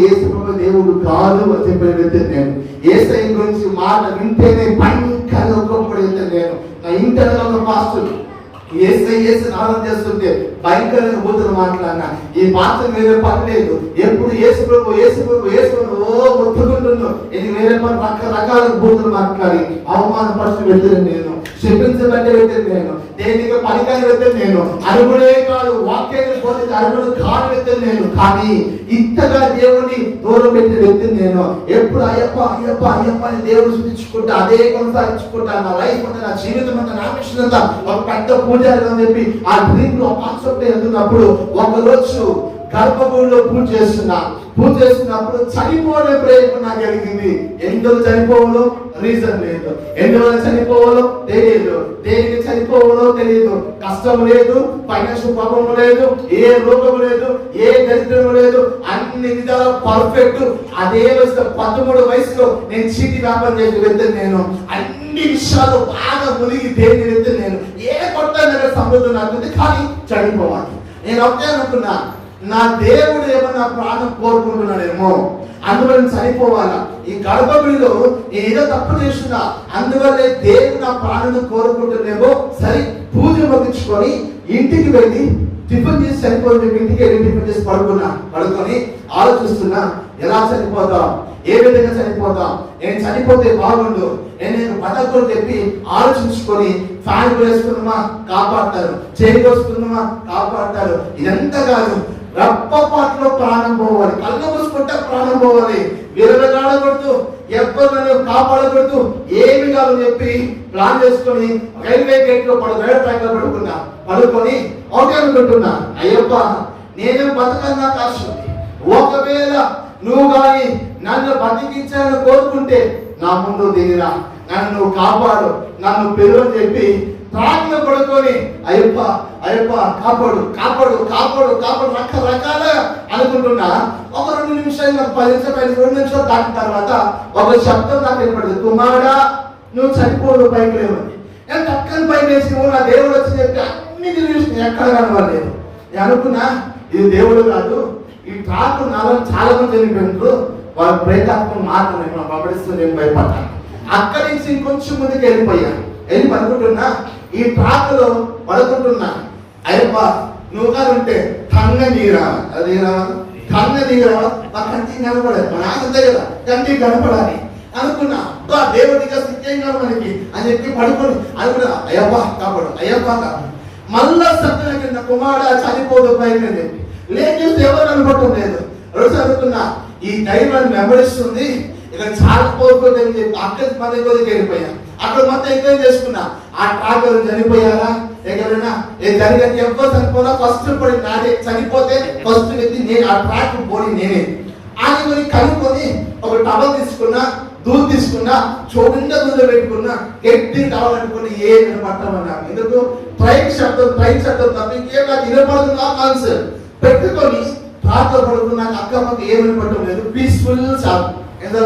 యేసు దేవుడు కాదు అని చెప్పిన వ్యక్తి నేను. యేసయ్య గురించి మాట వింటేనే భయంకరంగా ఒక్కపడితే నేను. నా ఇంటర్లో ఒక పాస్టర్ యేసయ్య ఆరాధన చేస్తుంటే భయంకరంగా బూతులు మాట్లాడినా ఈ పాత్ర వేరే పని లేదు. ఎప్పుడు యేసు ప్రభు ఒత్తుకుంటున్నాను. ఇది వేరే పని రకరకాల బూతులు మాట్లాడి అవమానపరుచు వెళ్తాను నేను, క్షమించబట్టే వెళ్తాను నేను, దేనికి పలికాని వెళ్తాను నేను, అరుగుడే కాదు వాక్యాన్ని పోతే అరుగుడు కాదు వెళ్తాను నేను. కానీ ఇంతగా దేవుని దూరం పెట్టి వెళ్తాను నేను. ఎప్పుడు అయ్యప్ప అయ్యప్ప అయ్యప్ప అని దేవుడు సూచించుకుంటా అదే కొనసాగించుకుంటా. నా లైఫ్ అంతా, నా జీవితం అంతా, నా మిషన్ అంతా ఒక పెద్ద పూజారి అని చెప్పి ఆ డ్రీమ్ లో కాన్సెప్ట్ వెళ్తున్నప్పుడు ఒకరోజు గర్భగుడిలో పూజ చేస్తున్నప్పుడు చనిపోవడం ప్రయత్నం నాకు కలిగింది. ఎందుకు చనిపోవాలో రీజన్ లేదు, ఎందువల్ల చనిపోవాలో తెలియదు, దేనికి చనిపోవాలో తెలియదు. కష్టం లేదు, ఫైనాన్షియల్ ప్రాబ్లం లేదు, ఏ రోగం లేదు, ఏ దరిద్రం లేదు, అన్ని విధాల పర్ఫెక్ట్. అదే వయసులో 13 వయసులో నేను చీటి వ్యాపారం చేసి వెళ్తాను నేను. అన్ని విషయాలు బాగా మునిగి దేని వెళ్తాను నేను. ఏ కొత్త సమృద్ధి నాకు, కానీ చనిపోవాలి. నేను ఒకటే అనుకున్నా, నా దేవుడు ఏమన్నా ప్రాణం కోరుకుంటున్నాడేమో, అందువల్ల చనిపోవాలా. ఈ గర్భగుడిలో ఏదో తప్పు చేస్తున్నా, అందువల్లే దేవుడు నా ప్రాణాన్ని కోరుకుంటున్నామో. సరే పూజ ముగించుకొని ఇంటికి వెళ్ళి టిఫిన్ చేసి చనిపోయి ఇంటికి వెళ్ళి టిఫిన్ చేసి పడుకొని ఆలోచిస్తున్నా, ఎలా చనిపోతాం, ఏ విధంగా చనిపోతాం, నేను చనిపోతే బాగుండు, నేను బతకూడదు చెప్పి ఆలోచించుకొని ఫ్యాన్ వేసుకున్నామా కాపాడతారు, చేయి వేసుకున్నామా కాపాడతారు. ఇదంతా కాదు, రప్పపాట్లో ప్రాణం పోవాలి, కళ్ళు మూసుకుంటే ప్రాణం పోవాలి, విరవగాడకూడదు, ఎవరు కాపాడకూడదు, ఏమి కాదు చెప్పి ప్లాన్ చేసుకొని రైల్వే గేట్ లో రైల్వే ట్రాక్ లో పడుకొని ఓకే అనుకుంటున్నా, అయ్యప్ప నేను బతకన్నా కాదు, ఒకవేళ నువ్వు కానీ నన్ను బతికించాలని కోరుకుంటే నా ముందు దిగిరా, నన్ను నువ్వు కాపాడు, నన్ను పెరుగు అని చెప్పి ట్రాక్ లో పడుకొని అయ్యప్ప అయ్యప్ప కాపాడు కాపాడు కాపాడు కాపాడు రకరకాల అనుకుంటున్నా. ఒక 2 నిమిషాలు, 10 నిమిషాలు, 2 నిమిషాలు దాటిన తర్వాత ఒక శబ్దం నాకు ఏర్పడింది, కుమారుడా నువ్వు చనిపోదు పైకి లేవని. నేను టక్కని పైకి వేసి నా దేవుడు వచ్చి చెప్పి అన్ని తిరిగి ఎక్కడ కనబడలేదు. నేను అనుకున్నా ఇది దేవుడు కాదు, ఈ ట్రాక్ నాలో చాలా మంది చనిపోయినారు, వాళ్ళ ప్రేతాత్మ మాత్రమే పంపిస్తూ నేను భయపడ్డాను. అక్కడి నుంచి ఇంకొంచెం ముందుకు వెళ్ళి పడుకుంటున్నా, ఈ ట్రాక్ లో పడుకుంటున్నా. అయ్యప్ప నువ్వు గారు ఉంటే కంగ నీరా, అది కంగ నీరా, మా కంటికి కనపడదు, మా నాకంతే కదా కంటికి కనపడాలి అనుకున్నా. దేవుడిగా సిద్ధం కాదు మనకి అని చెప్పి పడుకొని అనుకున్నా, అయ్యప్ప కాపాడు అయ్యప్ప కాపాడు. మళ్ళా సత్తుల కింద కుమారుడా చనిపోదు పైకి అని చెప్పి లేదు, ఎవరు అనుకోవటం లేదు. రోజు అనుకున్నా ఈ దైవాన్ని వెంబడిస్తుంది, ఇక్కడ చాలా కోరుకోదని చెప్పి అక్కడి మన కొద్దికి వెళ్ళిపోయా. అక్కడ మొత్తం ఎంజాయ్ చేసుకున్నా. ఆ ట్రాక్ చనిపోయారా ఎక్కడైనా జరిగితే ఎవరు చనిపోదా, ఫస్ట్ పడి నాదే, చనిపోతే ఫస్ట్ వ్యక్తి నేను, ఆ ట్రాక్ పోయి నేనే అని కనుక్కొని ఒక టవల్ తీసుకున్నా, దూరం తీసుకున్నా, చూడంగా దూరం పెట్టుకున్నా, గట్టి టవల్ పెట్టుకుని ఏ పట్టమన్నా. ఎందుకు ట్రైన్ శబ్దం తప్ప ఇంకేం నాకు వినపడుతుంది ఆ కాన్సెప్ట్ పెట్టుకొని ట్రాక్ లో పడుకున్నాక అక్క మాకు ఏమని పట్టడం లేదు, పీస్ఫుల్ ఏదో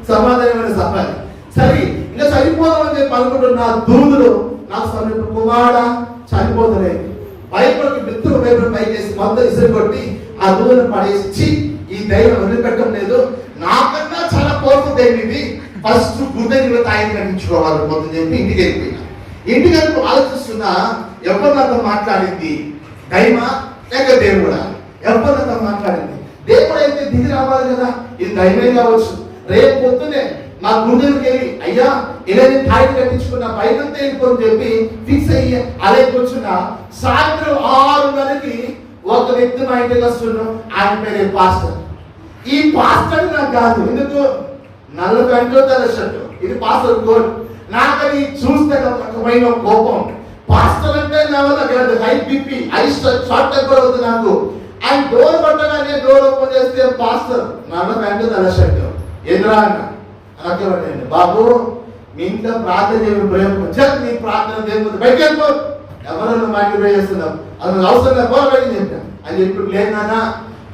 సమాధానమైన సఫాలి. సరే ఇంకా చనిపోదామని చెప్పి అనుకుంటున్నా, దూదులు నాకు సమీప కుమారుడా చనిపోతలే భయపడి మిత్రులు భయపడి పైకేసి మొత్తం ఇసురు కొట్టి ఆ దూదులను పడేసి ఈ దైవం వదిలిపెట్టడం లేదు, నాకన్నా చాలా కోరుకు దైవం ఇది, ఫస్ట్ కృతజ్ఞత ఆయన కనిపించుకోవాలి మొత్తం చెప్పి ఇంటికి వెళ్ళిపోయినా. ఇంటికి వెళ్ళి ఆలోచిస్తున్నా, ఎవరు నాతో మాట్లాడింది, దైవమా లేక దేవుడా? ఎవరు నాతో మాట్లాడింది? దేవుడు అయితే దిగి రావాలి కదా, ఇది దైవమే కావచ్చు. రేపు పొద్దునే మా గుండెలకు వెళ్ళి అయ్యా ఇలా తాయి కట్టించుకున్నా బయటంతా వెళ్ళిపోని చెప్పి ఫిక్స్ అయ్యి అలా కూర్చున్నా. సాయంత్రం 6:30కి ఒక వ్యక్తి మా ఇంటికి వస్తున్నాం, ఆయన పేరు పాస్టర్. ఈ పాస్టర్ నాకు కాదు, ఎందుకు నల్ల ప్యాంటు తెల్ల షర్టు, ఇది పాస్టర్ కోట్. నాకు అది చూస్తే రకమైన కోపం. పాస్టర్ అంటే నా వల్ల కాదు, high BP high short temper అవుతుంది నాకు. ఆయన డోర్ పట్టగానే డోర్ ఓపెన్ చేస్తే పాస్టర్ నల్ల ప్యాంటు తెల్ల షర్టు, ఎదురా అన్న అనకేమండి, బాబు మీ ఇంట్లో ప్రార్థన చేయడం ప్రయోజనం, నీ ప్రార్థన చేయకపోతే బయటకు వెళ్ళిపో, ఎవరన్నా మాకి ప్రే చేస్తున్నావు, అది అవసరం పోరాడని చెప్పాను అని చెప్పి, లేదు నాన్న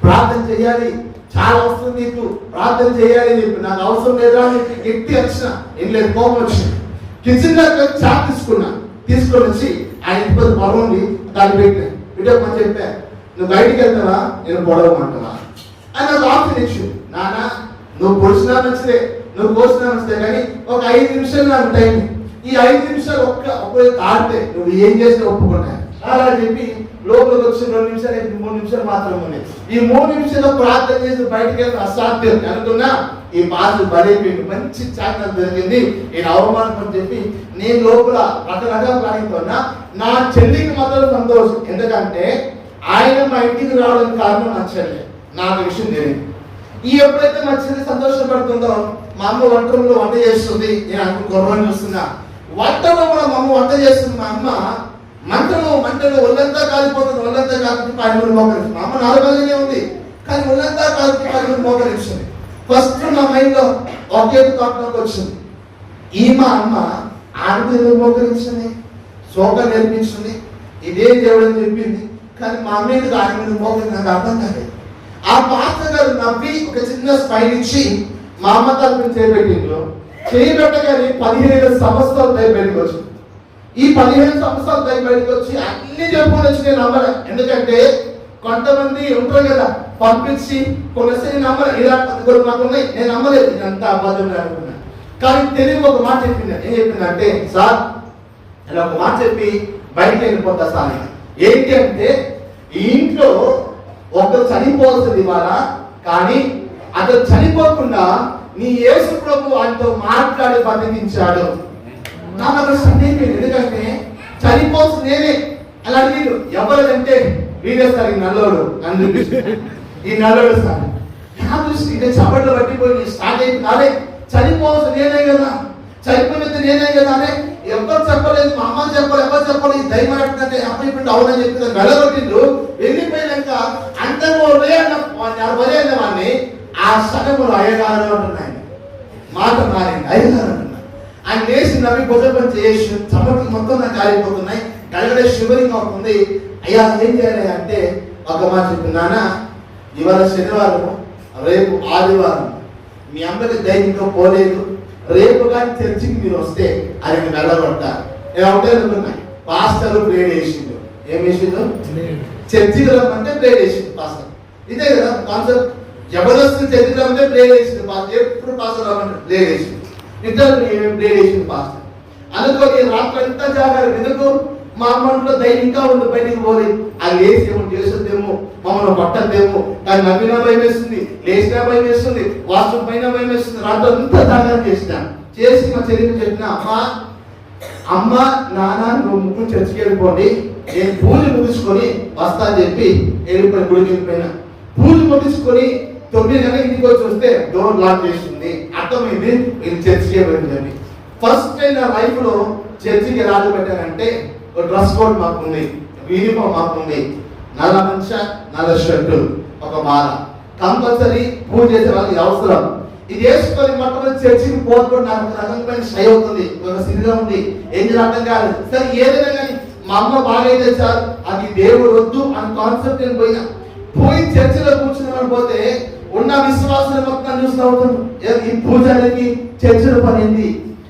ప్రార్థన చేయాలి, చాలా అవసరం నీకు ప్రార్థన చేయాలి అని చెప్పి, నాకు అవసరం లేదా అని చెప్పి గట్టి వచ్చిన ఏం లేదు, కోపం వచ్చింది. కిచెన్ లో చాట్ తీసుకొని వచ్చి ఆయన ఇంటి పొలం ఉంది, దాన్ని పెట్టాను. పెట్టే పని చెప్పా, నువ్వు బయటికి వెళ్తావా నేను పొడవమంటావా? అని నాకు ఆప్షన్ ఇచ్చింది. నాన్న నువ్వు పొడిచినా మంచిదే, నువ్వు కోసినా మంచిదే, కానీ ఒక 5 నిమిషాలు నాకు టైం, ఈ 5 నిమిషాలు ఒక్క ఆడితే నువ్వు ఏం చేస్తే ఒప్పుకున్నా అలా చెప్పి లోపలికి వచ్చి 2 నిమిషాలు 3 నిమిషాలు మాత్రం ఉన్నాయి. ఈ 3 నిమిషాలు ప్రార్థన చేసి బయటకు వెళ్ళి అసాధ్యం అనుకున్నా. ఈ పాటలు బలైపోయింది, మంచి చాకం జరిగింది, నేను అవమానం చెప్పి నేను లోపల రకరకాల ప్రాణితున్నా. నా చెల్లికి మాత్రం సంతోషం, ఎందుకంటే ఆయన మా ఇంటికి రావడానికి కారణం నా చెల్లి. నాకు విషయం తెలియదు. ఈ ఎప్పుడైతే మా చెల్లి సంతోషపడుతుందో, మా అమ్మ వంట రూమ్లో వంట చేస్తుంది, నేను అనుకుని గొడవని చూస్తున్నా. వంటలో కూడా మా అమ్మ వంట చేస్తుంది. మా అమ్మ మంటలు ఒళ్ళంతా కాలిపోతుంది, ఒళ్ళంతా కాలిపోయి 10 మోకరిస్తుంది. మా అమ్మ నాలుగుగానే ఉంది, కానీ ఒళ్ళంతా కాలిపోయి 10 మోకరిస్తుంది. ఫస్ట్ నా మైండ్ లో ఒకే థాట్ వచ్చింది, ఈ మా అమ్మ ఆడపిల్లలు మోకరించింది, శోక నేర్పించింది, ఇదే దేవుడు అని చెప్పింది, కానీ మా అమ్మ ఎందుకు ఆడపిల్లలు మోకరి నాకు అర్థం కాలేదు. ఆ పాస్టర్ గారు నవ్వి ఒక చిన్న స్మైల్ ఇచ్చి మా అమ్మ తరపున చేయబెట్టగానే 15 సంవత్సరాలు దయ బయటకు వచ్చింది. ఈ 15 సంవత్సరాలు దయ బయటకు వచ్చి అన్ని చెప్పుకొని వచ్చి నేను నమ్మలే. ఎందుకంటే కొంతమంది ఉంటారు కదా, పంపించి కొనసాగి నమ్మలే, ఇలాంటి నాకు ఉన్నాయి, నేను నమ్మలేదు, ఇదంతా అబద్ధం అనుకున్నా. కానీ తెలివి ఒక మాట చెప్పింది. ఏం చెప్పిందంటే, సార్ ఇలా ఒక మాట చెప్పి బయటకు వెళ్ళిపోతా సార్. ఏంటి అంటే, ఈ ఇంట్లో ఒకరు చనిపోవాల్సింది ఇవాళ, కానీ అతను చనిపోకుండా నీ యేసు ప్రభు ఆయనతో మాట్లాడి బతికించాడు. నాకు అక్కడ సందేహం, ఎందుకంటే చనిపోవాల్సింది నేనే. అలా అడిగాడు, ఎవరంటే వీడేస్తారు ఈ నల్లోడు అని చూపిస్తుంది. ఈ నల్లోడు సార్ నా దృష్టి ఇదే చప్పట్లు పట్టిపోయి స్టార్ట్ అయింది. అరే చనిపోవాల్సింది నేనే కదా, చనిపోయినది నేనే కదా అనే ఎవరు చెప్పలేదు, మా అమ్మ చెప్పాలి, ఎవరు చెప్పాలి, ఈ దైవం అంటే అప్పుడు అవునని చెప్పి వెళ్ళగొట్టిండ్రు. వెళ్ళిపోయినాక అంత అన్న వాడిని ఆ సగములు అయ్యగారు అంటున్నాయి, మాట మారింది, అయ్యగారు అంటున్నాయి. ఆయన వేసి నవ్వి పొద్దుపని చేసి చప్పట్లు మొత్తం నాకు కాలిపోతున్నాయి, గడగడే షుగరింగ్ అవుతుంది. అయ్యా ఏం చేయాలి అంటే ఒక మాట చెప్తున్నానా, ఇవాళ శనివారం, రేపు ఆదివారం, మీ అమ్మకి ధైర్యంగా పోలేదు, రేపు కానీ చర్చికి మీరు వస్తే ఆయన వెళ్ళగొట్టారు. నేను ఒకటే అనుకున్నా, పాస్టర్ ప్రేడ్ వేసిండు. ఏం వేసిండు? చర్చికి రమ్మంటే ప్రేడ్ వేసిండు పాస్టర్. ఇదే కదా కాన్సెప్ట్. జబర్దస్త్ చర్చికి రమ్మంటే ప్రేడ్ వేసిండు పాస్టర్. ఎప్పుడు పాస్టర్ రమ్మంటే ప్రేడ్ వేసిండు. ఇద్దరు ప్రేడ్ వేసిండు పాస్టర్. అందుకని రాత్రి అంతా జాగారు. ఎందుకు? మా అమ్మంట్లో ధైర్యం ఇంకా ఉంది, బయటికి పోలేదు. అది లేచి ఏమో చేస్తుందేమో, మమ్మల్ని పట్టద్దేమో, కానీ నవ్వినా భయం వేస్తుంది, లేచినా భయం వేస్తుంది, వాస్తవం పైన భయం వేస్తుంది. రాత్రి అంతా జాగారం చేసి మా చెల్లికి చెప్పిన, అమ్మ నాన్న నువ్వు ముగ్గురు చర్చికి వెళ్ళిపోండి, నేను పూజ ముగించుకొని వస్తా అని చెప్పి వెళ్ళిపోయిన. గుడికి వెళ్ళిపోయినా పూజ ముగించుకొని 9 గంటలకు ఇంటికి వచ్చి వస్తే డోర్ లాక్ చేస్తుంది. అర్థమైంది ఇది చర్చికి వెళ్ళిందని. ఫస్ట్ టైం నా లైఫ్ లో చర్చికి ఎలా పెట్టానంటే, డ్రెస్ కోడ్ మాకుంది, యూనిఫామ్ మాకుంది, నల్ల మంచ నల్ల షర్టు, ఒక మాల కంపల్సరీ పూజ చేసే వాళ్ళకి అవసరం. ఇది వేసుకొని మొట్టమొదటి చర్చికి పోతుకోవడం నాకు ఒక రకమైన షై అవుతుంది, ఒక సిరిగా ఉంది, ఏం చేయాలి అర్థం కాదు. సరే ఏదైనా కానీ మా అమ్మ బాగైతే సార్ అది దేవుడు వద్దు అని కాన్సెప్ట్ నేను పోయి చర్చిలో కూర్చుని పోతే ఉన్న విశ్వాసం మొత్తం చూస్తూ అవుతుంది. ఈ పూజారికి చర్చిలో పని ఏంది,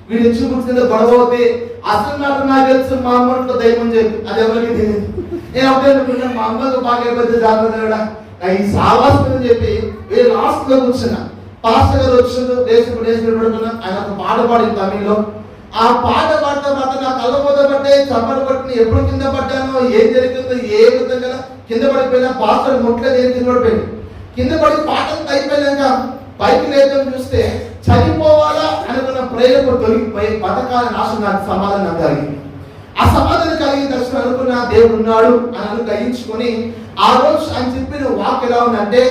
వీడు ఇచ్చి కూర్చుంటే గొడవ అవుతే అసలు నాకు తెలుసు మా అమ్మతో దైవం చెప్పి అది ఎవరికి తెలియదు. నేను అప్పుడే అనుకున్నాను, మా అమ్మకు బాగా అయిపోతే జాగ్రత్త ఈ సావాసం అని చెప్పి వీళ్ళు లాస్ట్ లో కూర్చున్నా. పాస్టర్ గారు వచ్చిండు, దేశం పెడుతున్నా. ఆయన ఒక పాట పాడింది తమిళ్లో. ఆ పాట పాడుతూ నా కళ్ళ పోత పట్టే, చప్పలు పట్టిన, ఎప్పుడు కింద పడ్డానో, ఏం జరిగిందో, ఏ విధంగా కింద పడిపోయినా పాస్టర్ ముట్లేదు, ఏం కింద పడిపోయింది. కింద పడి పాట అయిపోయినాక పైకి లేదని చూస్తే చనిపోవాలా అనుకున్న ప్రేరకు తొలగిపోయి బతకాల నాశనం నాకు సమాధానం కలిగింది. ఆ సమాధానం కలిగిన దర్శనం అనుకున్న దేవుడు ఉన్నాడు అని గ్రహించుకొని ఆ రోజు ఆయన చెప్పిన వాక్ ఎలా ఉందంటే,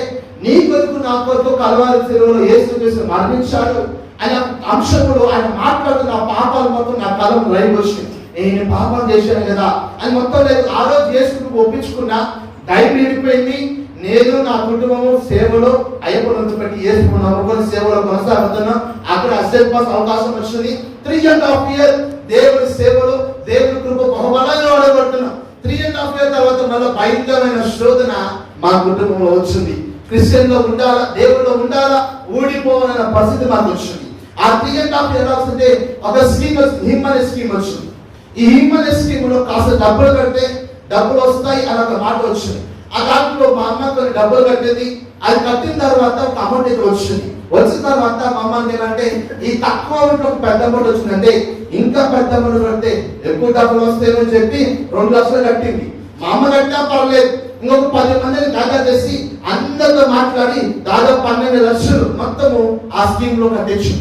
నీ కొరకు నా కొరకు కల్వారి శిలువలో యేసుక్రీస్తు మరణించాడు ఆయన అంశములు ఆయన మాట్లాడుతున్న పాపాలు మొత్తం నా కలం లైవ్ వచ్చింది. నేను పాపం చేశాను కదా అని మొత్తం లేదు. ఆ రోజు యేసుకు ఒప్పించుకున్న టైం వెళ్ళిపోయింది. నేను నా కుటుంబము సేవలో అయ్యప్పనంత పెట్టి యేసుకున్న సేవలో కొనసాగుతున్నా. అక్కడ అసెంబ్లీస్ అవకాశం వచ్చింది. 3.5 years దేవుని సేవలో దేవుని కృప బహుబలంగా వాడబడుతున్నాం. 3.5 years తర్వాత మళ్ళీ భయంకరమైన శోధన మా కుటుంబంలో వచ్చింది. క్రిస్టియన్ లో ఉండాలా, దేవుడిలో ఉండాలా, ఊడిపోవాలన్న పరిస్థితి మాకు వచ్చింది. ఆ 3.5 years వస్తుంటే ఒక స్కీమ్ హిమ్ అనే స్కీమ్ వచ్చింది. ఈ హిమ్ అనే స్కీమ్ లో కాస్త డబ్బులు కడితే డబ్బులు వస్తాయి అని ఒక మాట వచ్చింది. ఆ దాంట్లో మా అమ్మ కొన్ని డబ్బులు కట్టేది, అది కట్టిన తర్వాత ఒక అమౌంట్ అయితే వచ్చింది. వచ్చిన తర్వాత మా అమ్మకి ఏమంటే ఈ తక్కువ అమౌంట్ ఒక పెద్ద అమౌంట్ వచ్చిందంటే ఇంకా పెద్ద అమౌంట్ కడితే ఎక్కువ డబ్బులు వస్తాయని చెప్పి 2 లక్షలు కట్టింది. మా అమ్మ కట్టినా పర్లేదు, ఇంకొక 10 మందిని దాదా చేసి అందరితో మాట్లాడి దాదాపు 12 లక్షలు మొత్తము ఆ స్కీమ్ లో కట్టించు.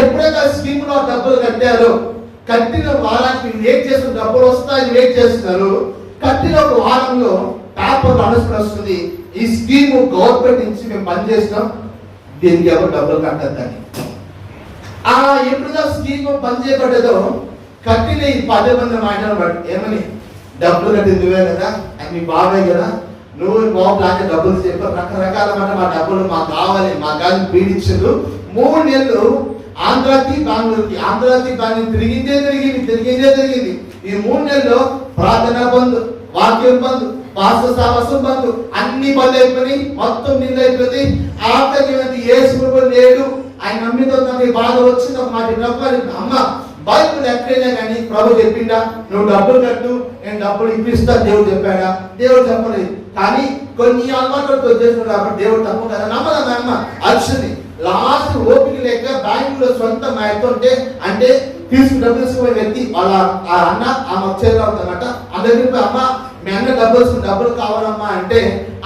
ఎప్పుడైతే ఆ స్కీమ్ లో డబ్బులు కట్టారో, కట్టిన వారానికి వెయిట్ చేసిన డబ్బులు వస్తాయని వెయిట్ చేస్తున్నారు. కట్టిన ఒక వారంలో పేపర్ అనుసరణ వస్తుంది, ఈ స్కీమ్ గవర్నమెంట్ నుంచి మేము పనిచేస్తాం, దీనికి ఎవరు డబ్బులు కట్టద్దని. ఆ ఎప్పుడుగా స్కీమ్ పని చేయబడ్డదో కట్టిన ఈ 10 మంది మాటలు బట్టి ఏమని, డబ్బులు కట్టి నువ్వే కదా, అది మీ బాబాయ్ కదా, నువ్వు బాబు లాంటి డబ్బులు చెప్పారు రకరకాల మాట, మా డబ్బులు మాకు కావాలి, మా గాలి పీడించదు. 3 నెలలు ఆంధ్రాకి బెంగళూరుకి, ఆంధ్రాకి బెంగళూరు తిరిగింది. ఈ 3 నెలల్లో ప్రార్థన బంద్, వాక్యం బంద్, పాస్త సాహసం బంద్, అన్ని బంద్ అయిపోయి మొత్తం నిండు అయిపోయింది. ఆఖరికి యేసు లేడు, ఆయన నమ్మితో నాకు బాధ వచ్చింది. ఒక మాట అమ్మ, బైబిల్ ఎక్కడైనా కానీ ప్రభు చెప్పిండా నువ్వు డబ్బులు కట్టు, నేను డబ్బులు ఇప్పిస్తా దేవుడు చెప్పాడా? దేవుడు చెప్పలేదు. కానీ కొన్ని అలవాట్లతో వచ్చేసాడు కాబట్టి దేవుడు తప్పు కదా నమ్మదా. మా అమ్మ అర్చుంది. లాస్ట్ ఓపిక లేక బ్యాంకులో సొంత మాయతుంటే అంటే తీసుకుని వ్యక్తి వాళ్ళ ఆ అన్న ఆమె వచ్చేలా ఉందన్నమాట. అందరికి అమ్మ మీ అన్న డబ్బులు కావాలమ్మా అంటే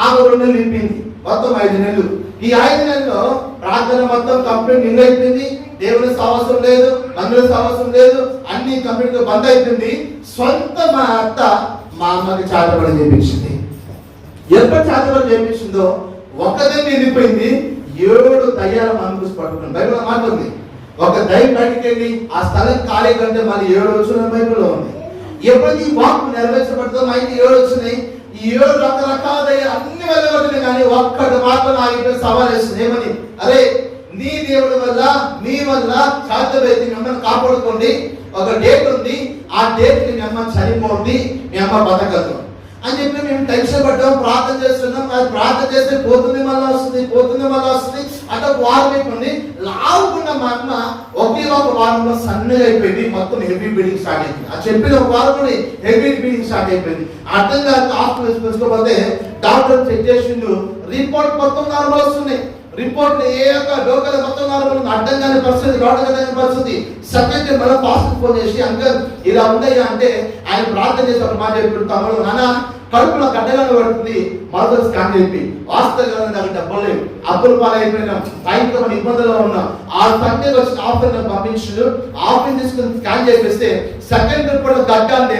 ఆమె 2 నెలలు నింపింది, మొత్తం 5 నెలలు. ఈ 5 నెలల్లో ప్రార్థన మొత్తం కంప్లీట్ నిండు అయిపోయింది. దేవుని సావాసం లేదు, మందుల సావాసం లేదు, అన్ని కంప్లీట్ గా బంద్ అయిపోయింది. సొంత మా అత్త మా అమ్మకి చాటబడి చేపించింది. ఎప్పుడు చాటబడి చేపించిందో ఒకదే నిండిపోయింది. 7 దయ్యాల మనకు పట్టుకుని బైబిల్ మాట ఉంది. ఒక దయ్యం బయటికి వెళ్ళి ఆ స్థలం ఖాళీ కంటే మళ్ళీ 7 వచ్చిన బైబిల్లో ఉంది. ఎప్పుడైతే ఈ వాక్కు నెరవేర్చబడుతుందో మనకి 7 వచ్చినాయి. ఈ 7 రకరకాల అన్ని వెళ్ళగొట్టినాయి, కానీ ఒక్కటి మాత్రం ఆగిపోయి సవాల్ వేస్తుంది. ఏమని, అరే నీ దేవుడి వల్ల మీ వల్ల సాధ్యమైతే మిమ్మల్ని కాపాడుకోండి, ఒక డేట్ ఉంది, ఆ డేట్ కి మీ అమ్మ చనిపోండి, మీ అమ్మ బతకదు అని చెప్పి మేము టెన్షన్ పడ్డాం, ప్రార్థన చేస్తున్నాం. అది ప్రార్థన చేస్తే పోతుంది మళ్ళీ వస్తుంది అంటే ఒక వారం అయిపోయింది. లావుకున్న మా అమ్మ ఒకే ఒక వారంలో సన్నగా అయిపోయింది, మొత్తం హెవీ బ్లీడింగ్ స్టార్ట్ అయిపోయింది. ఆ చెప్పిన ఒక వారంలో హెవీ బ్లీడింగ్ స్టార్ట్ అయిపోయింది. అర్థం కాదు హాస్పిటల్ తీసుకోపోతే డాక్టర్ చెక్ చేసిండు, రిపోర్ట్ మొత్తం నార్మల్ వస్తున్నాయి. రిపోర్ట్ ఏ యొక్క డోకల మొత్తం నార్మల్, అర్థం కాని పరిస్థితి, డాక్టర్ కాని పరిస్థితి. సెకండ్ మళ్ళీ పాస్టర్ ఫోన్ చేసి అంకల్ ఇలా ఉన్నాయా అంటే ఆయన ప్రార్థన చేసి ఒక మాట చెప్పాడు, తమ్ముడు నాన్న కడుపులో గడ్డగానే పడుతుంది, మొదలు స్కాన్ చెప్పి వాస్తవంగా నాకు డబ్బులు లేవు, అప్పులు పాలైపోయినాం, టైంతో మన ఇబ్బందుల్లో ఉన్నాం. ఆ సండే వచ్చిన ఆఫర్ పంపించాడు. ఆఫర్ తీసుకుని స్కాన్ చేపిస్తే సెకండ్ రిపోర్ట్ గడ్డ అంటే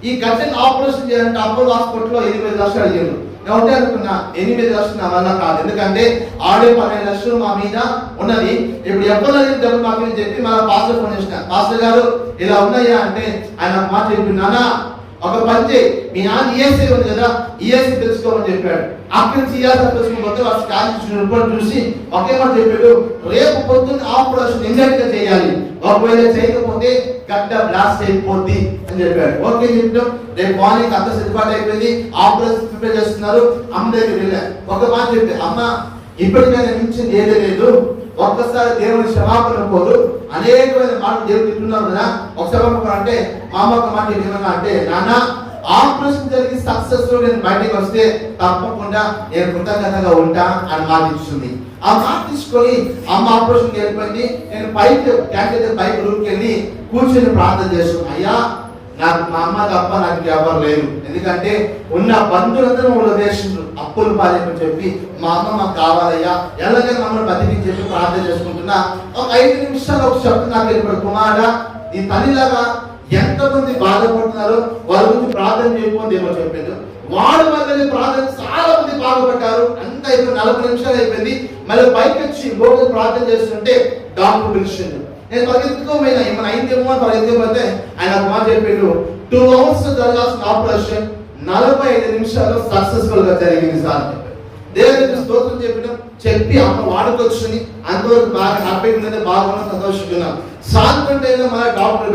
ఈ గడ్డని ఆపరేషన్ చేయాలంటే అపోలో హాస్పిటల్లో 8 లక్షలు అడిగారు. నేను ఒకటే అనుకున్నా, 8 లక్షలు నా వల్ల కాదు, ఎందుకంటే ఆడే 12 లక్షలు మా మీద ఉన్నది. ఇప్పుడు ఎప్పుడు డబ్బులు మాకు చెప్పి మన పాస్టర్ ఫోన్ చేసిన, పాస్టర్ గారు ఇలా ఉన్నాయా అంటే ఆయన మాట చెప్పి, నాన్న ఒక పని చేయి, మీ నాన్న ఈఎస్ఐ ఉంది కదా, ఈఎస్ఐ తెలుసుకోమని చెప్పాడు. అక్కడి నుంచి ఈఎస్ఐ తెలుసుకోకపోతే వాళ్ళు స్కాన్ రిపోర్ట్ చూసి ఒకే మాట చెప్పాడు, రేపు పొద్దున్న ఆపరేషన్ ఇమ్మీడియట్ గా చేయాలి, ఒకవేళ చేయకపోతే గడ్డ బ్లాస్ట్ అయిపోద్ది అని చెప్పాడు. ఓకే చెప్పాం. రేపు మార్నింగ్ అంత సిద్ధపాటు అయిపోయింది, ఆపరేషన్ ప్రిపేర్ చేస్తున్నారు. అమ్మ దగ్గరికి వెళ్ళా, ఒక మాట చెప్పి, అమ్మ ఇప్పటికైనా మించింది ఏదే లేదు, ఒక్కసారి దేవుని క్షమాపణ కోరు, అనేకమైన మాటలు దేవుడు తింటున్నారు కదా, ఒక క్షమాపణ అంటే మా అమ్మ ఒక మాట ఏమన్నా అంటే, నాన్న ఆపరేషన్ జరిగి సక్సెస్ఫుల్ నేను బయటకు వస్తే తప్పకుండా నేను కృతజ్ఞతగా ఉంటా అని మాట ఇస్తుంది. ఆ మాట తీసుకొని అమ్మ ఆపరేషన్ వెళ్ళిపోయింది. నేను పైకి రూమ్కి వెళ్ళి కూర్చొని ప్రార్థన చేస్తున్నాను, అయ్యా నాకు మా అమ్మ తప్ప నాకు ఎవరు లేరు, ఎందుకంటే ఉన్న బంధువులందరూ వదిలేసిండ్రు, అప్పులు పాలేమని చెప్పి మా అమ్మ మాకు కావాలయ్యా, ఎలాగైనా మమ్మల్ని బతికి చెప్పి ప్రార్థన చేసుకుంటున్నా. ఒక 5 నిమిషాలు ఒక శబ్దం నాకు వెళ్ళిపోయి, కుమారుడా నీ తల్లిలాగా ఎంతమంది బాధపడుతున్నారో వాళ్ళ గురించి ప్రార్థన చేయకపోతే ఏమో చెప్పాడు. వాడు వల్ల ప్రార్థన చాలా మంది బాధపడ్డారు. అంత అయిపోయి 40 నిమిషాలు అయిపోయింది. మళ్ళీ పైకి వచ్చి లోపల ప్రార్థన చేస్తుంటే డాక్టర్ పిలిచిండు. నేను పరిగెత్తుకోమైనా ఏమైనా అయిందేమో అని పరిగెత్తుకోపోతే ఆయన ఒక మాట చెప్పాడు, 2 అవర్స్ జరగాల్సిన ఆపరేషన్ 45 నిమిషాల్లో సక్సెస్ఫుల్ గా జరిగింది సార్ చెప్పాడు. దేవునికి స్తోత్రం చెప్పి అమ్మ వాడుకొచ్చుని అంతవరకు బాగా హ్యాపీగా ఉందంటే బాగున్నా సంతోషిస్తున్నాం. సాయంత్రం టైంలో మన డాక్టర్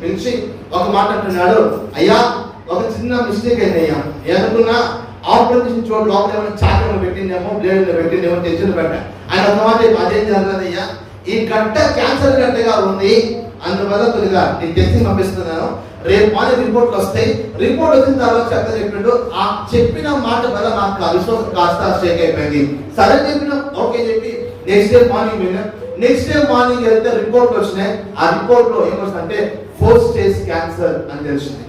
పిలిచి ఒక మాట అంటున్నాడు, అయ్యా ఒక చిన్న మిస్టేక్ అయిందయ్యా, అనుకున్నా ఆపరేషన్ చోటు లోపల ఏమైనా చాకలు పెట్టిందేమో, బ్లేడ్లో పెట్టిందేమో, తెచ్చులు పెట్టా. ఆయన ఒక మాట అదేం జరగదయ్యా, ఈ గడ్డ క్యాన్సర్ గడ్డగా ఉంది, అందువల్ల కొద్దిగా నేను టెస్టింగ్ పంపిస్తున్నాను, రేపు మార్నింగ్ రిపోర్ట్లు వస్తాయి. రిపోర్ట్ వచ్చిన తర్వాత చెప్పిండు. ఆ చెప్పిన మాట వల్ల నాకు విశ్వాసం కాస్త షేక్ అయిపోయింది. సరే చెప్పిన ఓకే చెప్పి నెక్స్ట్ డే మార్నింగ్ వెళ్ళాం. నెక్స్ట్ డే మార్నింగ్ వెళ్తే రిపోర్ట్ వచ్చినాయి. ఆ రిపోర్ట్ లో ఏమొస్తుందంటే 4 స్టేజ్ క్యాన్సర్ అని తెలిసింది.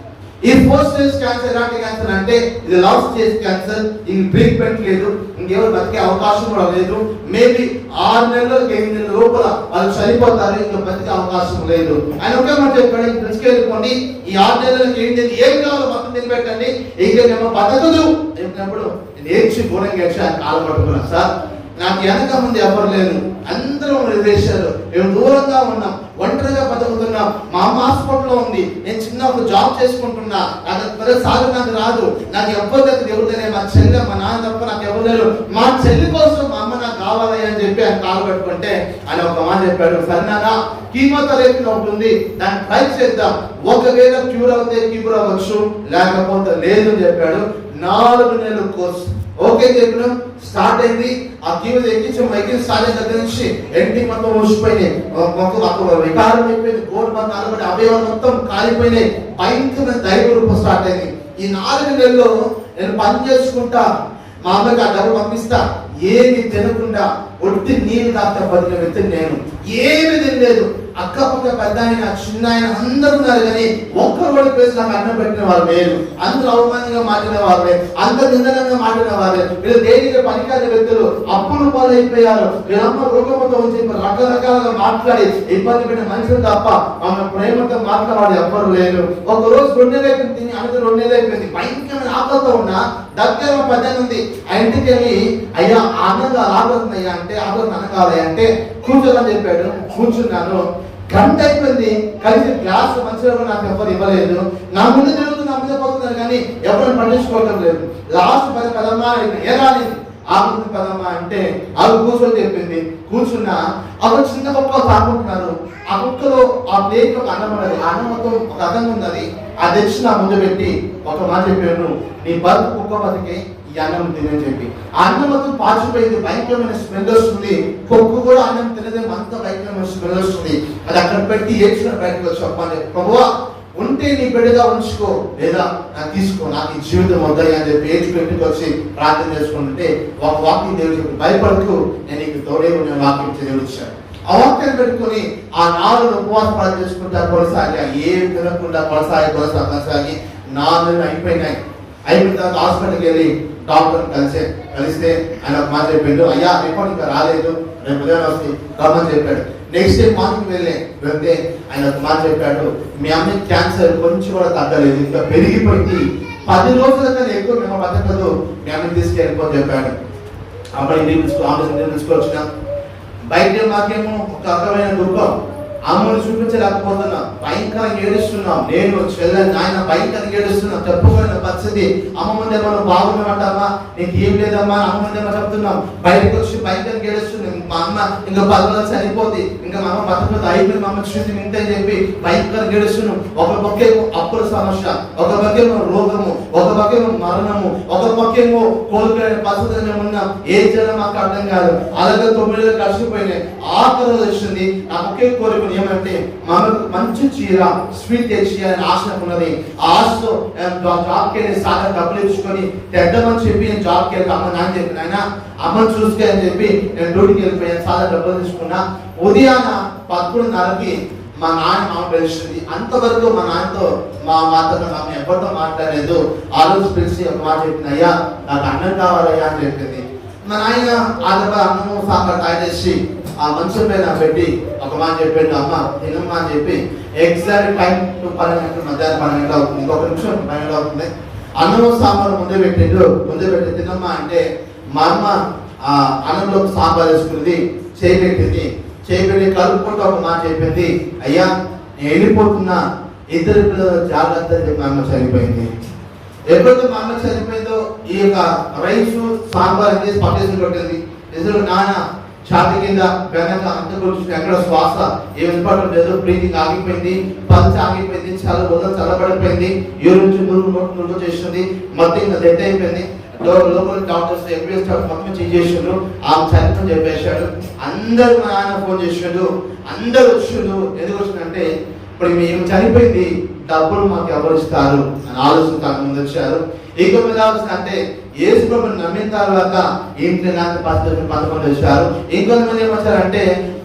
ఈ 4 స్టేజ్ క్యాన్సర్ ఎలాంటి క్యాన్సర్ అంటే ఇది లాస్ట్ స్టేజ్ క్యాన్సర్. ఈ ట్రీట్మెంట్ లేదు, ఇంకెవరు బతికే అవకాశం కూడా లేదు. మేబీ 6 నెలలు 8 నెలల లోపల వాళ్ళు చనిపోతారు, ఇంకా బతికే అవకాశం లేదు. ఆయన ఒకే మాట చెప్పాడు, తీసుకెళ్ళిపోండి, ఈ 6 నెలలకి ఏం కావాలో మొత్తం తినిపెట్టండి, ఇంకేమో బతకదు చెప్పినప్పుడు నేను ఏడ్చి ఘోరంగా ఏడ్చి ఆయన కాలు పట్టుకున్నాను. సార్ నాకు వెనక ముందు ఎవరు లేదు, అందరూ విదేశాలు, మేము దూరంగా ఉన్నాం, ఒంటరిగా బతుకుతున్నాం. మా అమ్మ హాస్పిటల్లో ఉంది, నేను చిన్నప్పుడు జాబ్ చేసుకుంటున్నా, నాకు సాగు నాకు రాదు, నాకు ఎవరి దగ్గర ఎవరిదైనా మా చెల్లి మా నాన్న తప్ప నాకు ఎవరు లేరు, మా చెల్లి కోసం మా అమ్మ నాకు కావాలి అని చెప్పి ఆయన కాలు పెట్టుకుంటే ఆయన ఒక మాట చెప్పాడు, సరేనా కీమోథెరపీ ఒకటి ఉంది, దాన్ని ట్రై చేద్దాం, ఒకవేళ క్యూర్ అవుతే క్యూర్ అవ్వచ్చు, లేకపోతే లేదు అని చెప్పాడు. 4 నెలల కోర్సు ఓకే చెప్పిన స్టార్ట్ అయింది. ఆ కీమో ఎక్కించాం, స్టార్ట్ అయిన దగ్గర నుంచి ఎంటి మొత్తం ఊసిపోయినాయి, వికారం అయిపోయింది, గోడు మొత్తం అలబడి అవయవాలు మొత్తం కాలిపోయినాయి, భయంకరమైన దైవ రూపం స్టార్ట్ అయింది. ఈ 4 నెలల్లో నేను పని చేసుకుంటా, మా అమ్మకి ఆ డబ్బు పంపిస్తా, ఏమి తినకుండా ఒట్టి నీళ్ళు తాగుతా బతికిన వ్యక్తిని నేను. ఏమి తినలేదు, అక్కపక్క పెద్ద ఆయన చిన్న ఆయన అందరూ ఉన్నారు, కానీ ఒక్కరు కూడా పేసి నాకు అన్నం పెట్టిన వాళ్ళు లేరు. అందరూ అవమానంగా మాట్లాడిన వాళ్ళే, అందరూ నిందనంగా మాట్లాడిన వాళ్ళే. వీళ్ళు దేనిగా పనికాని వ్యక్తులు, అప్పులు పాలైపోయారు, వీళ్ళమ్మ రోగంతో ఉంచి రకరకాలుగా మాట్లాడి ఇబ్బంది పెట్టిన మనుషులు తప్ప ఆమె ప్రేమతో మాట్లాడే ఎవ్వరు లేరు. ఒక రోజు 2 నెలలు అయిపోయింది, తిని అనేది 2 నెలలు అయిపోయింది, భయంకరమైన ఆకలితో ఉన్నా దగ్గర పెద్ద ఉంది. ఆ ఇంటికి వెళ్ళి అయ్యా ఆనందంగా ఆకలిస్తుంది అయ్యా అంటే, ఆకలి అనకాలి అంటే కూర్చోదని చెప్పాడు. కూర్చున్నాను, గంట అయిపోయింది, కలిసి గ్లాస్ మంచిగా నాకు ఎవరు ఇవ్వలేదు, నా ముందు తిరుగుతూ నా మీద పోతున్నారు, కానీ ఎవరిని పట్టించుకోవటం లేదు. లాస్ట్ 10 పదమ్మా ఏ రాలేదు, ఆకుతుంది పదమ్మా అంటే ఆకు కూర్చొని చెప్పింది. కూర్చున్నా అక్కడ చిన్న కుక్క తాకుంటున్నారు, ఆ కుక్కలో ఆ ప్లేట్ ఒక అన్నం ఉన్నది, ఆ అన్నం మొత్తం ఒక అన్నం ఉన్నది, అది తెచ్చి నా ముందు పెట్టి ఒక మాట చెప్పాను, నీ బతుకు కుక్క బతికి ఈ అన్నం తినని చెప్పి. ఆ అన్నం మొత్తం పాచిపోయింది, భయంకరమైన స్మెల్ వస్తుంది, కుక్క కూడా అన్నం తినదేమో, అంత భయంకరమైన స్మెల్ వస్తుంది. అది అక్కడ పెట్టి ఏడ్చిన బయటకు వచ్చి చెప్పాలి, ప్రభువా ఉంటే నీ బిడ్డగా ఉంచుకో, లేదా నాకు తీసుకో, నాకు ఈ జీవితం వద్దాయి అని చెప్పి ఏడ్చి పెట్టుకు వచ్చి ప్రార్థన చేసుకుంటుంటే ఒక వాక్యం దేవుడు చెప్పి, భయపడుతూ నేను నీకు తోడే ఉన్న వాక్యం దేవుడు ఇచ్చాడు. ఆ వాక్యాన్ని పెట్టుకుని ఆ 4 ఉపవాస ప్రార్థన చేసుకుంటా కొనసాగా, ఏం తినకుండా కొనసాగి 4 నెలలు అయిపోయినాయి. అయిపోయిన తర్వాత హాస్పిటల్కి వెళ్ళి డాక్టర్ కలిస్తే ఆయన ఒక మాట చెప్పిండు, అయ్యా రిపోర్ట్ ఇంకా రాలేదు, రేపు ఉదయం వస్తే రమ్మని చెప్పాడు. నెక్స్ట్ డే మార్నింగ్ వెళ్తే ఆయన ఒక మాట చెప్పాడు, మీ అమ్మకి క్యాన్సర్ కొంచెం కూడా తగ్గలేదు, ఇంకా పెరిగిపోయింది, 10 రోజుల కన్నా ఎక్కువ మేము బతకదు, మీ అమ్మకి తీసుకెళ్ళిపోని చెప్పాడు. అప్పుడు ఇంటికి తీసుకొచ్చినాం. బయట మాకేమో ఒక రకమైన దుఃఖం, అమ్మను చూపించలేకపోతున్నా, భయంకరంగా ఏడుస్తున్నాం, నేను చెల్లెని నాయన భయంకరంగా ఏడుస్తున్నాం, చెప్పుకోలేని పరిస్థితి. అమ్మ ముందే మనం బాగున్నామంటామా, నీకు ఏం లేదమ్మా, అమ్మ ముందే మనం చెప్తున్నాం, బయటకు వచ్చి భయంకరంగా ఏడుస్తున్నాం, మా అమ్మ ఇంకా 10 రోజులు చనిపోతుంది, ఇంకా మా అమ్మ బతుకుతుంది, అయిపోయింది మా అమ్మ చూసి ఇంతని చెప్పి భయంకరంగా ఏడుస్తున్నాం. ఒక పక్కేమో అప్పుల సమస్య, ఒక పక్కేమో రోగము, ఒక పక్కేమో మరణము, ఒక పక్కేమో కోల్పోయిన పరిస్థితులు ఉన్నాం, ఏ జనం మాకు అర్థం కాదు. అలాగే 9 నెలలు కలిసిపోయినాయి. ఆఖరి రోజు వచ్చింది, నాకు ఒకే కోరిక ఏమంటే మనకు మంచి చీర స్వీట్ తెచ్చి అని ఆశ ఉన్నది. ఆ ఆశతో జాబ్కి వెళ్ళి సాగా డబ్బులు ఇచ్చుకొని తెద్దామని చెప్పి నేను జాబ్కి వెళ్ళి అమ్మ నాన్న చెప్పిన ఆయన అమ్మని చూసుకో అని చెప్పి నేను డ్యూటీకి వెళ్ళిపోయాను, సాగా డబ్బులు తీసుకున్నా. ఉదయాన 11:30కి మా నాన్న అమ్మ పిలిచింది. అంతవరకు మా నాన్నతో మా మాతతో అమ్మ ఎవరితో మాట్లాడలేదు. ఆ రోజు పిలిచి ఒక మాట చెప్పింది, అయ్యా నాకు అన్నం కావాలయ్యా అని చెప్పింది. మా నాయన ఆదరణ అన్నము సాంబార్ తయారు చేసి ఆ మంచం పైన పెట్టి ఒక మాట చెప్పాడు, అమ్మ తినమ్మా అని చెప్పి. ఎగ్జాక్ట్ టైం 12 గంటలు, మధ్యాహ్నం 12 గంటలు అవుతుంది, ఇంకొక నిమిషం 12 గంటలు అవుతుంది. అన్నము సాంబార్ ముందే పెట్టి తినమ్మా అంటే మా అమ్మ ఆ అన్నంలో సాంబార్ వేసుకున్నది, చేపెట్టి కలుపుకుంటూ ఒక మాట చెప్పింది, అయ్యా నేను వెళ్ళిపోతున్నా, 2 పిల్లలు జాగ్రత్త అని చెప్పి మా అమ్మ చనిపోయింది. ఎప్పుడైతే మా అమ్మ చనిపోయిందో ఈ యొక్క రైస్ సాంబార్ అనేది పట్టేసి కొట్టింది. ఎదురు నాన్న ఛాతి కింద వెనక అంత కూర్చుని ఎక్కడ శ్వాస ఏ వినపడటం లేదు, బ్రీతింగ్ ఆగిపోయింది, పల్స్ ఆగిపోయింది, చాలా ఒళ్ళు చల్లబడిపోయింది, నుంచి నూరు చేస్తుంది, మొత్తం ఇంకా డెత్ అయిపోయింది. లోపల డాక్టర్స్ ఎంబీఎస్ మొత్తం చేసేసాడు, ఆమె చనిపోని చెప్పేశాడు. అందరూ మా నాన్న ఫోన్ చేసాడు, అందరు వచ్చాడు. ఎందుకు వచ్చిందంటే ఇప్పుడు మేము చనిపోయింది, డబ్బులు మాకు ఎవరు ఇస్తారు అని ఆలోచన తన ముందు వచ్చారు. ఇంకో మీద ఆలోచన అంటే యేసు ప్రభువుని నమ్మిన తర్వాత ఇంట్లో నాకు 11 వచ్చారు. ఇంకొంతమంది ఏమొచ్చారంటే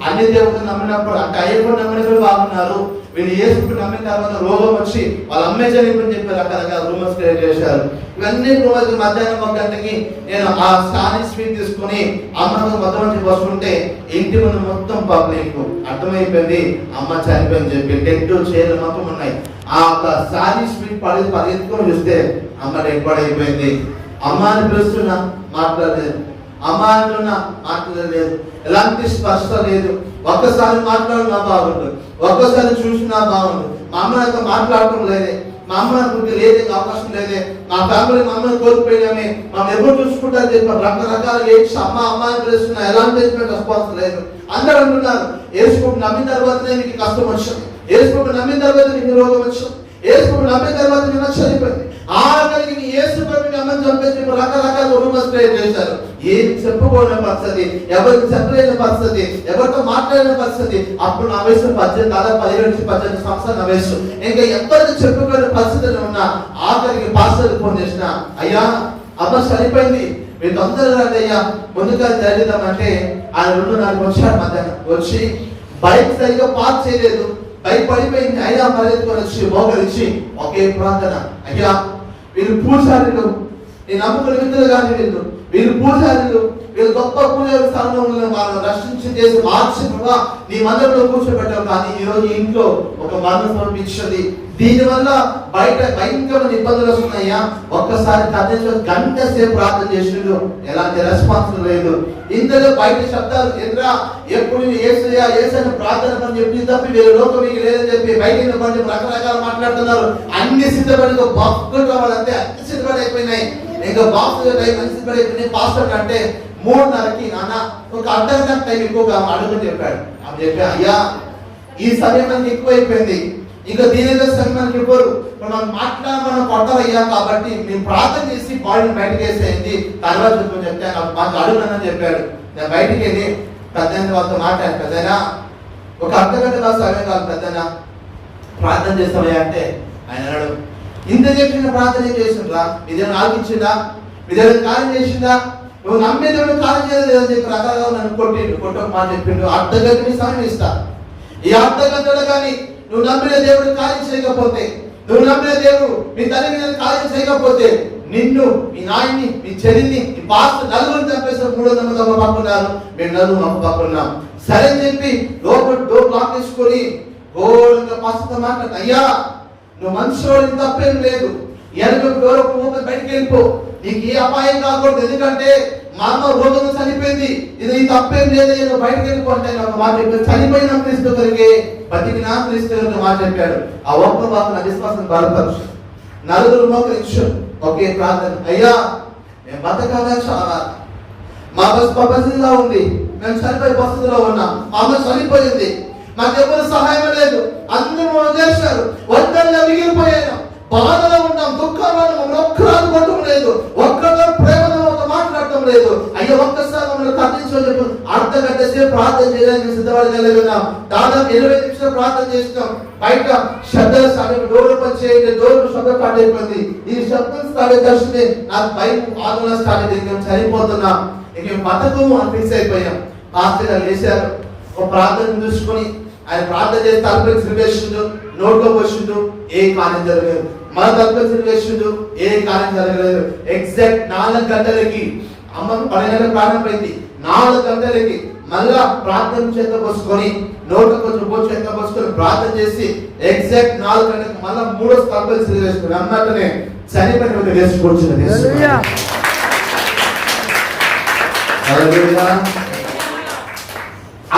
అన్ని దేవుడు నమ్మినప్పుడు అంటే అయ్యప్పుడు నమ్మినప్పుడు బాగున్నారు, వీళ్ళు యేసు నమ్మిన తర్వాత రోగం వచ్చి వాళ్ళ అమ్మే చనిపోయి చెప్పి రకరకాల రూమర్స్ క్రియేట్ చేశారు. ఇవన్నీ రూమర్స్ మధ్యాహ్నం 1 గంటకి నేను ఆ స్టానిక్ స్వీట్ తీసుకుని అమ్మకు మొత్తం నుంచి వస్తుంటే ఇంటి ముందు మొత్తం పబ్లిక్ అర్థమైపోయింది అమ్మ చనిపోయింది చెప్పి టెంట్ చైర్లు మొత్తం ఉన్నాయి. ఆ స్టానిక్ స్వీట్ పరిగెత్తుకొని చూస్తే అమ్మ డెడ్ అయిపోయింది. అమ్మ అని పిలుస్తున్నా మాట్లాడలేదు, అమ్మ అంటున్నా మాట్లాడలేదు, ఎలాంటి స్పర్శ లేదు. ఒక్కసారి మాట్లాడినా బాగుండు, ఒక్కసారి చూసినా బాగుండు. మా అమ్మ నాతో మాట్లాడటం లేదే, మా అమ్మ నాకు లేదే, అవకాశం లేదే, మా ఫ్యామిలీ మా అమ్మని కోల్పోయామే, మమ్మల్ని ఎవరు చూసుకుంటారు చెప్పి రకరకాల ఏడ్చి అమ్మ అమ్మ అని పిలుస్తున్నా, ఎలాంటి రెస్పాన్స్ లేదు. అందరూ అంటున్నారు యేసు నమ్మిన తర్వాతనే మీకు కష్టం వచ్చింది, యేసు నమ్మిన తర్వాత నీకు రోగం వచ్చింది, యేసు నమ్మిన తర్వాత నేను చనిపోయింది, ఆఖరికి యేసు ప్రభువుని అమ్మని చంపేసి రకరకాల రూమర్స్ క్రియేట్ చేశారు. ఏది చెప్పుకోని పరిస్థితి, ఎవరికి చెప్పలేని పరిస్థితి, ఎవరితో మాట్లాడిన పరిస్థితి. అప్పుడు నా వయసు 17 సంవత్సరాలు నా వయసు. ఇంకా ఎవరికి చెప్పుకోని పరిస్థితులు ఉన్నా ఆఖరికి పాస్టర్ ఫోన్ చేసిన, అయ్యా అమ్మ చనిపోయింది, మీరు తొందరగా రండి అయ్యా ముందుగా జరిగిద్దామంటే ఆయన 2:30 వచ్చాడు. మధ్యాహ్నం వచ్చి బైక్ సరిగ్గా పార్క్ చేయలేదు, బైక్ పడిపోయింది, అయినా పరిగెత్తుకొని వచ్చి మోకరించి ఒకే ప్రార్థన, అయ్యా వీళ్ళు పూజారులు, నేను నమ్ముకున్న వ్యక్తులు కానీ వీళ్ళు పూజారులు, వీళ్ళు గొప్ప పూజ స్థానంలో వాళ్ళని రక్షించి చేసి మార్చి నీ మందిరంలో కూర్చోబెట్టావు, కానీ ఈ రోజు ఇంట్లో ఒక మరణం పంపించింది, దీనివల్ల బయట భయంకరమైన ఇబ్బందులు వస్తున్నాయా. ఒక్కసారి గంట సేపు ప్రార్థన చేసిండు, ఎలాంటి రెస్పాన్స్ లేదు. ఇంతలో బయట శబ్దాలు ఎదురా ఎప్పుడు ఏసయ్యా ఏసైనా ప్రార్థన పని చెప్పి తప్పి వీళ్ళు లోకం మీకు లేదని చెప్పి బయట పని రకరకాలు మాట్లాడుతున్నారు. అన్ని సిద్ధపడి బాక్స్ వాళ్ళంతే అన్ని సిద్ధపడి అయిపోయినాయి. ఇంకా బాక్స్ అన్ని సిద్ధపడి అయిపోయినాయి. పాస్టర్ అంటే 3:30కి నాన్న ఒక అర్ధగంట టైం ఎక్కువగా అడుగుని చెప్పాడు. అని చెప్పి అయ్యా ఈ సమయం మనకి ఎక్కువైపోయింది, ఇంకా దీనిలో సమయానికి ఇవ్వరు, మనం మనం కొట్టాలయ్యా, కాబట్టి మేము ప్రార్థన చేసి బాడీని బయటకు వేసేయండి తర్వాత చెప్తే మాకు అడుగునని చెప్పాడు. నేను బయటికి వెళ్ళి పెద్ద వాళ్ళతో మాట్లాడాను, పెద్దనా ఒక అర్ధగంట సమయం కాదు పెద్దనా ప్రార్థన చేస్తామయ్యా అంటే ఆయన అన్నాడు, ఇంత చెప్పిన ప్రార్థన చేసిండ్రా, ఇదేమైనా ఆలోచించిందా, ఇదేమైనా కార్యం చేసిందా, నువ్వు నమ్మేదేమైనా కార్యం చేయలేదని చెప్పి రకరకాల నన్ను కొట్టక మాట చెప్పిండు. అర్ధగంట సమయం ఇస్తా, ఈ అర్ధగంటలో కానీ నువ్వు నమ్మిన దేవుడు కార్యం చేయకపోతే, నువ్వు నమ్మిన దేవుడు మీ తల్లి మీద కార్యం చేయకపోతే నిన్ను, మీ నాయన్ని, మీ చెల్లిని, మీ పాస్టర్ నలుగురిని చంపేసిన 300 మంది పట్టుకున్నారు, మేము నలుగురు పట్టుకున్నాం. సరే అని చెప్పి లోపల డోర్ లాక్ చేసుకొని ఘోరంగా పాస్టర్తో మాట్లాడు, అయ్యా నువ్వు మనుషుడు తప్పేం లేదు, వెనక డోర్ ఓపెన్ బయటికి వెళ్ళిపో, నీకు ఏ అపాయం కాకూడదు, ఎందుకంటే మా అమ్మ రోగం చనిపోయింది, ఇది తప్పేం లేదు, నువ్వు బయటకు వెళ్ళిపోతే మాట చెప్పాడు. చనిపోయిన క్రీస్తు కొరికే బతికినా క్రీస్తు కొరికి మాట చెప్పాడు. ఆ ఒక్క బాబు నా విశ్వాసం బలపరచు. నలుగురు మోకరించు ఒకే ప్రార్థన, అయ్యా మేము బతకాలా చాలా, మా పరిస్థితిలో ఉంది, మేము చనిపోయే పరిస్థితిలో ఉన్నాం, మా అమ్మ చనిపోయింది, మాకెవరు సహాయం లేదు, అందరూ వదిలేశారు, ఒంటరిగా మిగిలిపోయాను, బాధలో ఉన్నాం, దుఃఖంలో మమ్మల్ని ఒక్కరు అనుకోవటం లేదు, ఒక్కరు ప్రేమతో మాట్లాడటం లేదు. అయ్యో ఒక్కసారి మమ్మల్ని కర్ణించు. అర్ధగంట సేపు ప్రార్థన చేయడానికి సిద్ధపడగలిగినాం. దాదాపు 20 నిమిషాలు ప్రార్థన చేసినాం. బయట శబ్దాలు స్టార్ట్, డోర్ ఓపెన్ చేయండి, డోర్ శబ్దం స్టార్ట్ అయిపోయింది. ఈ శబ్దం స్టార్ట్ అయ్యే దర్శనే నాకు భయం ఆందోళన స్టార్ట్ అయింది, మేము చనిపోతున్నాం, ఇక బతకము అని ఫిక్స్ అయిపోయాం. పాస్టర్ గారు లేచారు, ఒక ప్రార్థన చూసుకొని ఆయన ప్రార్థన చేసి తలుపులకు సిరివేసిండు, నోట్లో పోసిండు, ఏ కార్యం జరగలేదు. మన తలుపులకు సిరివేసిండు, ఏ కార్యం జరగలేదు. ఎగ్జాక్ట్ 4 గంటలకి అమ్మకు 10 గంటలకు ప్రారంభమైంది. 4 గంటలకి మళ్ళా ప్రార్థన చేత పోసుకొని నోట్లో కొంచెం పోసి చేత పోసుకొని ప్రార్థన చేసి ఎగ్జాక్ట్ 4 గంటలకు మళ్ళా 3వ తలుపులకు సిరివేసుకుని అన్నట్టునే చనిపోయిన వేసి కూర్చున్నది.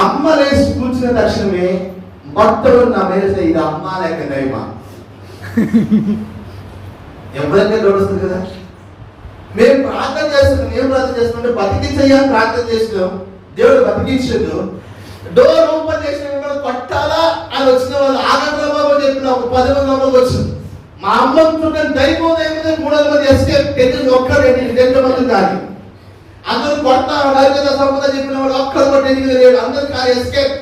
అమ్మ లేచి కూర్చున్న తక్షణమే మొట్టమొదటి నా మీద ఇది అమ్మ లేక దైవమా ఎవరైనా గడుస్తుంది కదా. మేము ప్రార్థన చేస్తున్నాం, ఏం ప్రార్థన చేస్తున్నాం, బతికించయ్యాని ప్రార్థన చేసినాం, దేవుడు బతికించదు. డోర్ ఓపెన్ చేసిన కొట్టాలా అని వచ్చిన వాళ్ళు ఆగంలో చెప్పిన ఒక 10 మంది వచ్చింది. మా అమ్మ దైవం 300 మంది ఎస్కేప్ ఒక్కరు 2 మంది కానీ అందరూ కొట్టారు. సంపద చెప్పిన వాళ్ళు ఒక్కరు కొట్టి 8 లేడు, అందరు ఎస్కేప్.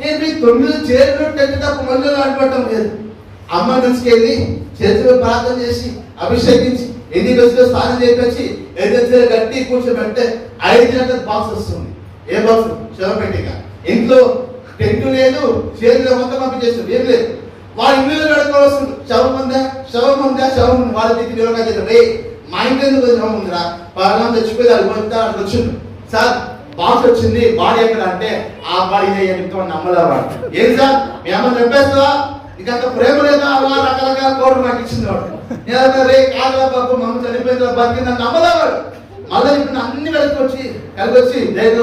నేను మీ 9 చైర్లు 10 తప్ప మందులు అనుకోవటం లేదు. అమ్మ తీసుకెళ్ళి చేతిలో ప్రార్థన చేసి అభిషేకించి ఎన్ని రోజులు స్నానం చేయించి ఏదైతే గట్టి కూర్చోబెడితే 5 గంటల బాక్స్ వస్తుంది. ఏ బాక్స్? శవపెట్టిక. ఇంట్లో టెంట్ లేదు, చేతిలో మొత్తం పంపించేస్తుంది, ఏం లేదు. వాడు ఇల్లు కడుకోవాల్సింది. శవం ఉందా, శవం ఉందా, శవం ఉంది. వాళ్ళ దగ్గర వివరంగా చెప్పారు, రే మా ఇంటి ఎందుకు శవం ఉందిరా, వాళ్ళ చచ్చిపోయి అది పోతే అక్కడికి వచ్చిండు. సార్ బాక్స్ వచ్చింది, బాడీ ఎక్కడ అంటే ఆ బాడీ నమ్మలే వాడు. ఏం సార్ మీ అమ్మ చెప్పేస్తావా, ఇక అంత ప్రేమ లేదా, అలా రకరకాల కోడు నాకు ఇచ్చింది వాడు. నేను రే కాదురా బాబు మమ్మల్ని చనిపోయిందా బతికిందా నమ్మలేవాడు. మళ్ళీ ఇప్పుడు అన్ని కలిపొచ్చి దగ్గర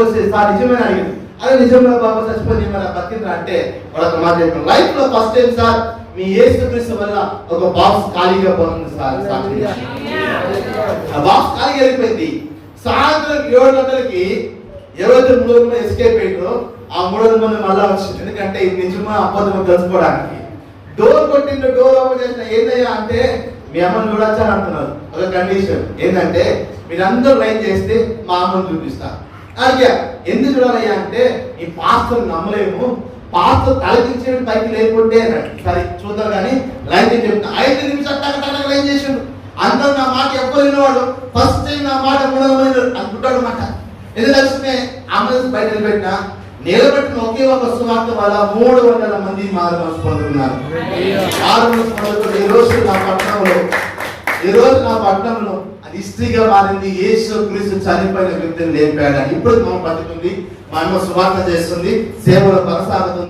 వచ్చి సార్ నిజమేనా అడిగింది. అదే నిజంగా బాబు చచ్చిపోయింది మరి బతికిందా అంటే వాళ్ళకి మాట చెప్పాను, లైఫ్ లో ఫస్ట్ టైం సార్ మీ యేసుక్రీస్తు వల్ల ఒక బాక్స్ ఖాళీగా పోతుంది సార్. ఆ బాక్స్ ఖాళీగా వెళ్ళిపోయింది. సాయంత్రం 7 గంటలకి ఎవరైతే 3 మంది ఎస్కేప్ అయ్యారో ఆ 3 మంది మళ్ళా వచ్చింది. ఎందుకంటే ఇది నిజమా అబద్ధమో తెలుసుకోవడానికి. డోర్ కొట్టిండు, డోర్ ఓపెన్ చేసిన ఏందయ్యా అంటే మీ అమ్మని చూడొచ్చా అని అంటున్నారు. ఒక కండిషన్ ఏంటంటే మీరందరూ లైన్ చేస్తే మా అమ్మని చూపిస్తా. అడిగా ఎందుకు చూడాలయ్యా అంటే ఈ పాస్టర్ నమ్మలేము, పాస్టర్ తలకించే పైకి లేకుంటే అన్నాడు. సరే చూద్దాం కానీ లైన్ చేసి చెప్తా. 5 నిమిషాలు టక లైన్ చేసిండు. అందరూ నా మాట ఎప్పుడు వినేవాడు. ఫస్ట్ టైం నా మాట అనుకుంటాడు మాట. ఎందుకంటే అమ్మ బయట నిలబెట్టిన నిలబెట్టిన ఒకే ఒక సువార్త వల్ల 300 మంది మారు మనసు పొందుతున్నారు. ఈ రోజు నా పట్టణంలో అది హిస్టరీగా మారింది. యేసుక్రీస్తు చనిపోయిన వ్యక్తిని లేపాడు. ఇప్పుడు మనం బతుకుంది, మా అమ్మ సువార్త చేస్తుంది, సేవలో కొనసాగుతుంది.